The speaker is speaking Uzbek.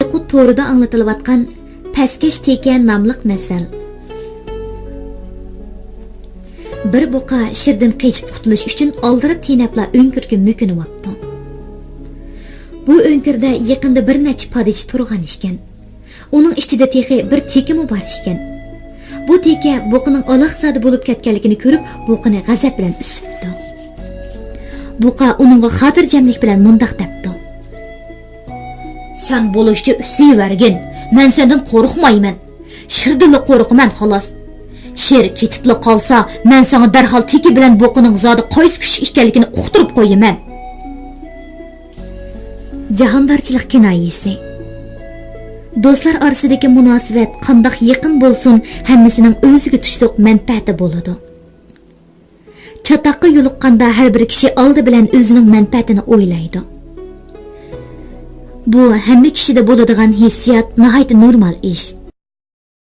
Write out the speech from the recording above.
Uyqu to'rida anlatılayotgan Pəskeş teka namlıq məsəl. Bir buqa shirdan qechib qutulish uchun oldirib tenapla o'nkirga mo'kinyapti. Bu o'nkirda yaqinda bir necha padichi turgan ekan. Uning ichida texi bir tekimi bor ekan. Bu teka buqining aloqsadi bo'lib ketganligini ko'rib, buqini g'azab bilan usibdi. Buqa uningga xotirjamlik bilan mundaq debdi: "Sen bo'lishcha usivergin. Men sendan qo'rqmayman. Shirdinli qo'rqman xolos. Sher ketibli qolsa, men sana darhol teki bilan buqining zodi qaysi kuch ekanligini uqtirib qo'yaman." Jahondarchilik kinoyasi. Do'stlar orasidagi munosabat qandoq yaqin bo'lsin, hammasining o'ziga tushliq manfaati bo'ladi. Chatoqqa yo'liqqanda har bir kishi oldi bilan o'zining manfaatini o'ylaydi. Bu hamma kishida bo'ladigan hissiyot nihoyat normal ish.